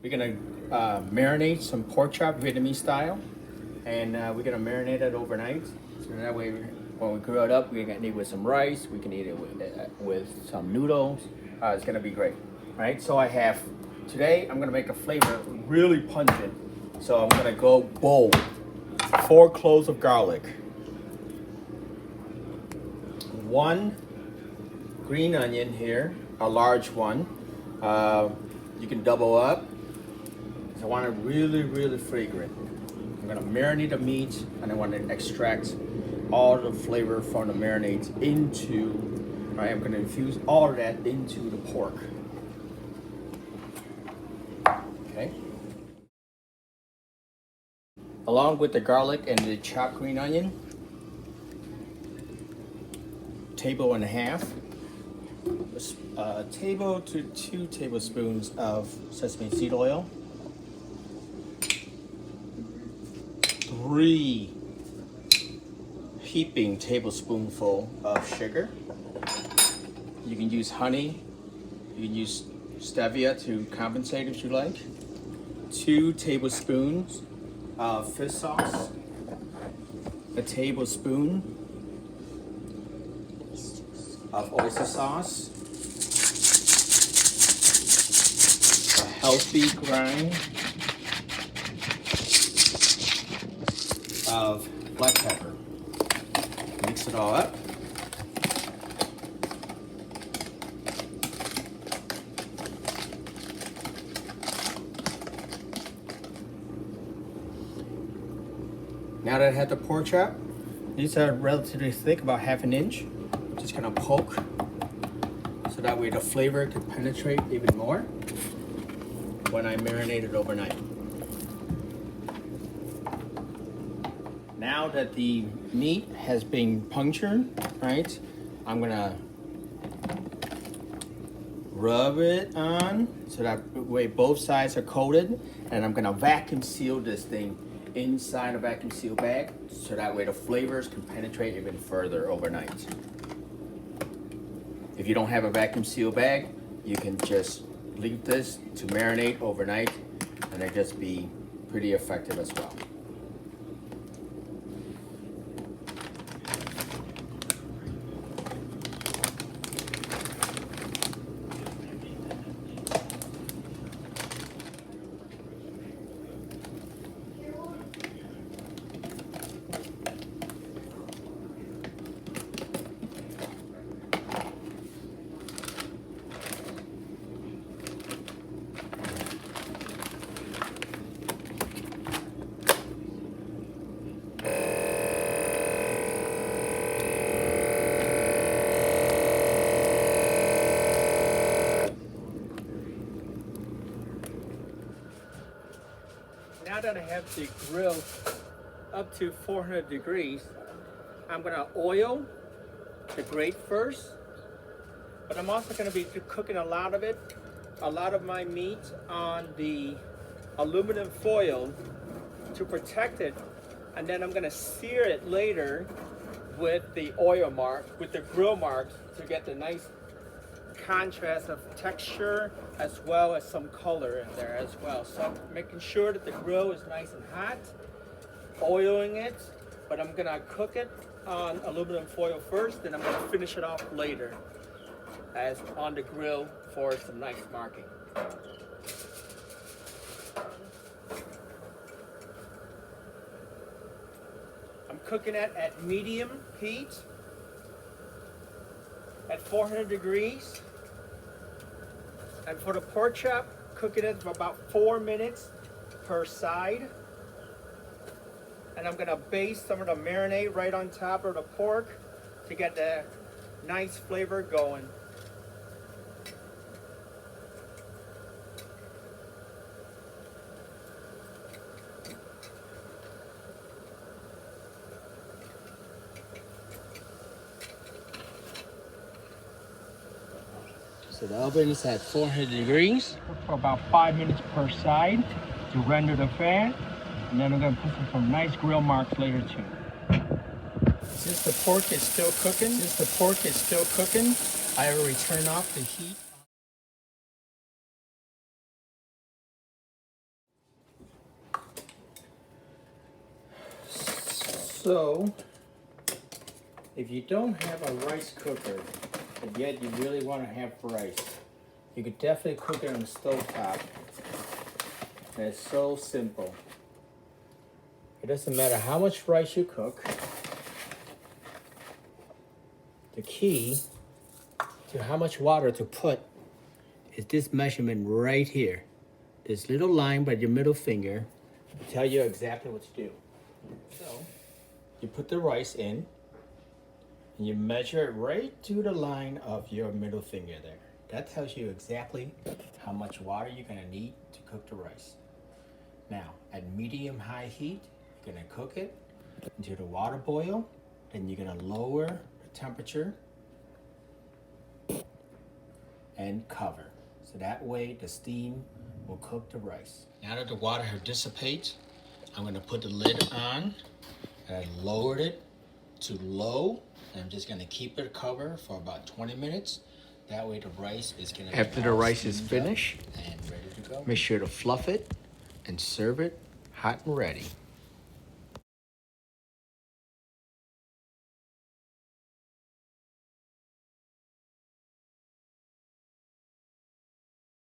We're gonna marinate some pork chop Vietnamese style, and we're gonna marinate it overnight. So that way, when we grill it up, we can eat it with some rice. We can eat it with some noodles. It's gonna be great, right? So I have today. I'm gonna make a flavor really pungent. So I'm gonna go bold. 4 cloves of garlic. 1 green onion here, a large one. You can double up. I want it really fragrant. I'm gonna marinate the meat, and I want to extract all the flavor from the marinades into, right? I'm gonna infuse all of that into the pork. Okay. Along with the garlic and the chopped green onion, 1.5 tablespoons, a table to 2 tablespoons of sesame seed oil, 3 heaping tablespoonful of sugar. You can use honey, you can use stevia to compensate if you like. 2 tablespoons of fish sauce, a tablespoon of oyster sauce, a healthy grind of black pepper. Mix it all up. Now that I have the pork chop, these are relatively thick, about 1/2 inch. Just gonna poke, so that way the flavor can penetrate even more when I marinate it overnight. Now that the meat has been punctured, right, I'm gonna rub it on so that way both sides are coated, and I'm gonna vacuum seal this thing inside a vacuum seal bag so that way the flavors can penetrate even further overnight. If you don't have a vacuum seal bag, you can just leave this to marinate overnight, and it'll just be pretty effective as well. Now that I have the grill up to 400 degrees, I'm gonna oil the grate first, but I'm also gonna be cooking a lot of my meat on the aluminum foil to protect it, and then I'm gonna sear it later with the oil mark, with the grill marks, to get the nice contrast of texture as well as some color in there as well. So I'm making sure that the grill is nice and hot, oiling it, but I'm gonna cook it on aluminum foil first, then I'm gonna finish it off later as on the grill for some nice marking. I'm cooking it at medium heat at 400 degrees. And for the pork chop, cooking it for about 4 minutes per side. And I'm gonna base some of the marinade right on top of the pork to get the nice flavor going. So the oven is at 400 degrees for about 5 minutes per side to render the fat. And then I'm gonna put some nice grill marks later too. Since the pork is still cooking, I will turn off the heat. So, if you don't have a rice cooker, but yet you really want to have rice, you could definitely cook it on the stove top. And it's so simple. It doesn't matter how much rice you cook. The key to how much water to put is this measurement right here. This little line by your middle finger will tell you exactly what to do. So, you put the rice in, and you measure it right to the line of your middle finger there. That tells you exactly how much water you're gonna need to cook the rice. Now, at medium-high heat, you're gonna cook it until the water boils. Then you're gonna lower the temperature and cover. So that way the steam will cook the rice. Now that the water has dissipated, I'm gonna put the lid on, and I lowered it to low. And I'm just gonna keep it covered for about 20 minutes. That way the rice is gonna be After the rice is finished, and ready to go. make sure to fluff it and serve it hot and ready.